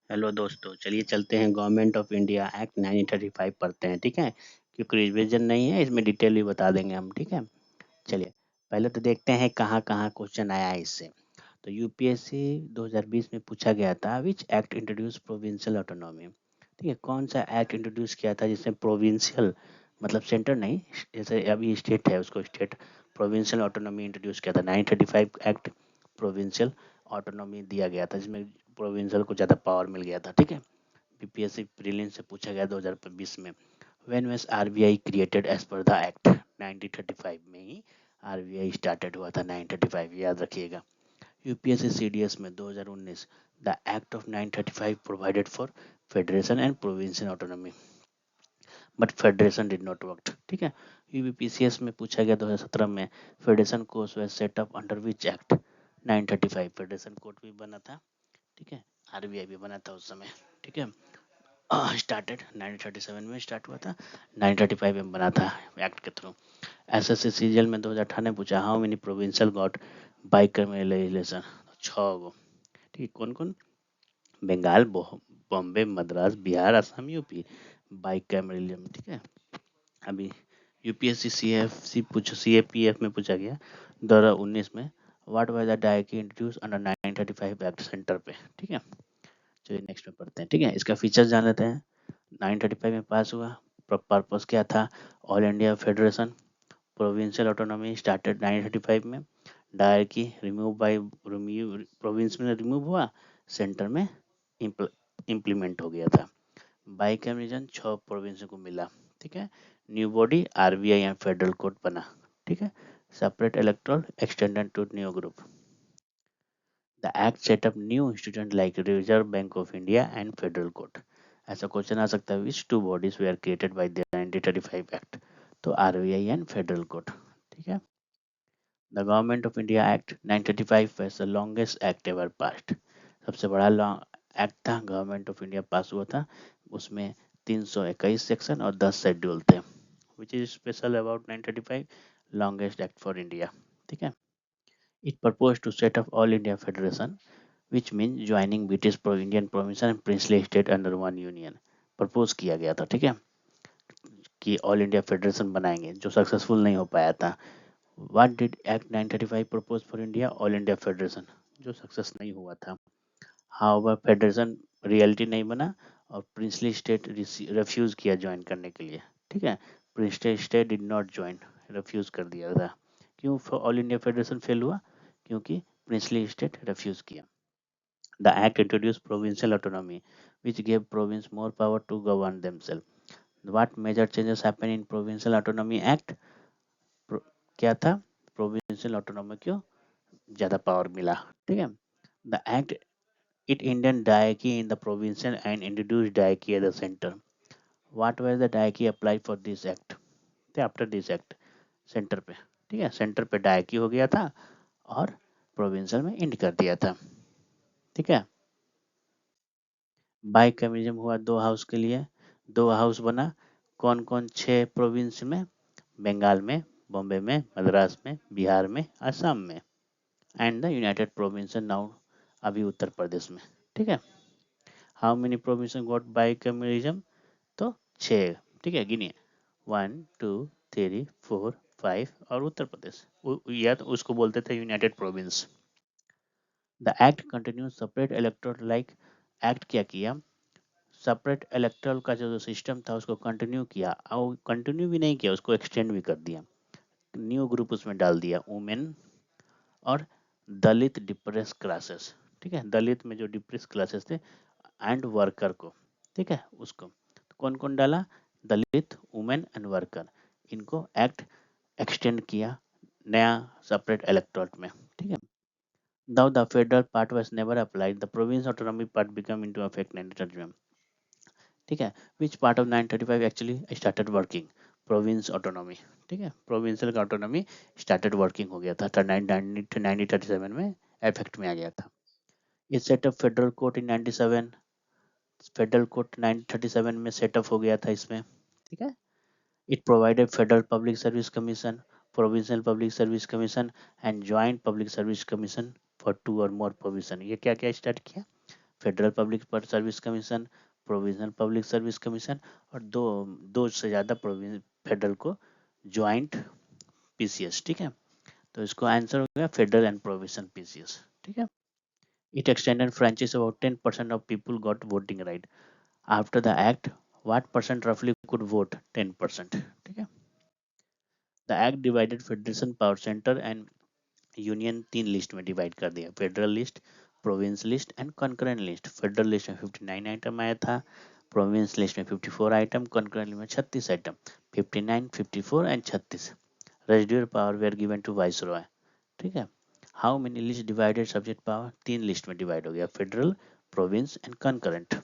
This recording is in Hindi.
हेलो दोस्तों, चलिए चलते हैं गवर्नमेंट ऑफ इंडिया एक्ट 1935 पढ़ते हैं। ठीक है, क्योंकि रिविजन नहीं है, इसमें डिटेल भी बता देंगे हम। ठीक है, चलिए पहले तो देखते हैं कहाँ कहाँ क्वेश्चन आया है इससे। तो यूपीएससी 2020 में पूछा गया था, which act introduce provincial autonomy. ठीक है, कौन सा एक्ट इंट्रोड्यूस किया था जिसमें प्रोविंशियल मतलब सेंटर नहीं, जैसे अभी स्टेट है उसको स्टेट प्रोविंशियल ऑटोनॉमी इंट्रोड्यूस किया था। 1935 एक्ट प्रोविंशियल ऑटोनॉमी दिया गया था, जिसमें प्रोविंशियल को ज़्यादा पावर मिल गया था। ठीक है, बीपीएससी प्रीलिम्स से पूछा गया 2020 में। When was RBI created as per the act. 1935 में ही आरबीआई स्टार्टेड हुआ था, 1935 याद रखिएगा। यूपीएससी सीडीएस में 2019, the act of 1935 provided for federation and provincial autonomy but federation did not work. ठीक है, यूपीपीसीएस में पूछा गया 2017 में, federation course way set up under which act. 1935 federation court भी बना था। ठीक है, आरबीआई भी बना था उस समय। ठीक है, स्टार्टेड 1937 में स्टार्ट हुआ था, 1935 में बना था एक्ट के थ्रू। एसएससी सीजीएल में 2018 में पूछा, हाउ मेनी प्रोविंशियल गॉट बाइकैमरलिजेशन। 6 गो। ठीक है, कौन कौन? बंगाल, बॉम्बे, मद्रास, बिहार, असम, यूपी। बाइकैमरलिज्म। ठीक है, अभी यूपीएससी सीएफसी पूछा, सीएपीएफ में पूछा गया 2019 में, व्हाट वाज द डायकी इंट्रोड्यूस अंडर 1935 एक्ट सेंटर पे। ठीक है, चलिए नेक्स्ट में पढ़ते हैं। ठीक है, इसका फीचर्स जान लेते हैं। 1935 में पास हुआ। पर्पस क्या था? All India federation. Provincial autonomy started 1935 में। डायरकी रिमूव बाय प्रोविंस में रिमूव हुआ, सेंटर में इम्प्लीमेंट हो गया था। बाइकैमरिज्म 6 प्रोविंस को मिला। ठीक है, new body RBI and federal court बना। ठीक है, separate electoral extended to new group. The act set up new institution like reserve bank of India and federal court. ऐसा क्वेश्चन आ सकता है, which two bodies were created by the 1935 act. तो आरबीआई एंड फेडरल कोर्ट। ठीक है, the government of India act 1935 was the longest act ever passed। सबसे बड़ा लॉन्ग एक्ट था, गवर्नमेंट ऑफ इंडिया पास हुआ था। उसमें 321 सेक्शन और 10 शेड्यूल थे। Which is special about 1935? Longest act for India. ठीक है, it propose to set up all India federation which means joining British Indian province and princely state under one union। Propose किया गया था। ठीक है, कि ऑल इंडिया फेडरेशन बनाएंगे, जो सक्सेसफुल नहीं हो पाया था। What did act 1935 propose for India? All India federation, जो सक्सेस नहीं हुआ था। हाउएवर फेडरेशन रियलिटी नहीं बना और प्रिंसली स्टेट रिफ्यूज किया ज्वाइन करने के लिए। ठीक है, princely state did not join, refuse कर दिया था। क्यों ऑल इंडिया फेडरेशन फेल हुआ? क्योंकि प्रिंसली स्टेट रिफ्यूज किया। The act introduced provincial autonomy, which gave province more power to govern themselves। What major changes happened in Provincial Autonomy Act? क्या था? प्रोविंशियल ऑटोनॉमी को ज़्यादा पावर मिला। ठीक है, the act it Indian diarchy in the provincial and introduced diarchy at the center। What was the diarchy applied for this act? After this act, centre पे। ठीक है, सेंटर पे डायकी हो गया था और प्रोविंशियल में इंड कर दिया था। ठीक है, बाइकैमरिज्म हुआ 2 हाउस के लिए, 2 हाउस बना। कौन कौन 6 प्रोविंस में? बंगाल में, बॉम्बे में, मद्रास में, बिहार में, असम में and the United province now अभी उत्तर प्रदेश में। ठीक है, हाउ मेनी प्रोविंस गॉट बाइकैमरिज्म? तो 6। ठीक है, गिनिए 1 2 3 4 5 और उत्तर प्रदेश, या तो उसको बोलते थे United province. The act continue separate electoral like. Act क्या किया? सेपरेट इलेक्टोरल का जो सिस्टम था उसको कंटिन्यू किया, और कंटिन्यू भी नहीं किया, उसको एक्सटेंड भी कर दिया। न्यू ग्रुप उसमें डाल दिया, वुमेन और दलित डिप्रेस क्लासेस। ठीक है, दलित में जो डिप्रेस क्लासेस थे एंड वर्कर को। ठीक है, उसको तो कौन कौन डाला? दलित, वुमेन एंड वर्कर। इनको एक्ट एक्सटेंड किया नया सेपरेट इलेक्टोरेट में। ठीक है, though the federal part was never applied, the province autonomy part became into effect 1931। ठीक है, which part of 1935 actually started working? Province autonomy. ठीक है, प्रोविंशियल का ऑटोनॉमी स्टार्टेड वर्किंग हो गया था 1937 में इफेक्ट में आ गया था। इस सेटअप फेडरल कोर्ट इन 97, फेडरल कोर्ट 1937 में सेटअप हो गया था इसमें। ठीक है, it provided federal public service commission, provincial public service commission and joint public service commission for 2 और मोर प्रोविजन। ये क्या क्या स्टार्ट किया? Federal public service commission, provisional public service commission, और दो दो से ज़्यादा फेडरल को ज्वाइंट पीसीएस। ठीक है, तो इसको आंसर हो गया फेडरल एंड प्रोविजन पीसीएस। ठीक है, it extended franchise about 10% of people got voting right. After the act, what percent roughly could vote? 10%. ठीक है, the act divided federation power center and union 3 list में डिवाइड कर दिया, federal list, province list and concurrent list. Federal list में 59 आइटम आया था, प्रोविंस लिस्ट में 54 आइटम, कंकरेंट में 36 item, 59, 54 and 36। Residual power were given to viceroy. ठीक है, how many list divided subject power? 3 list में डिवाइड हो गया, फेडरल, प्रोविंस एंड कंकरेंट।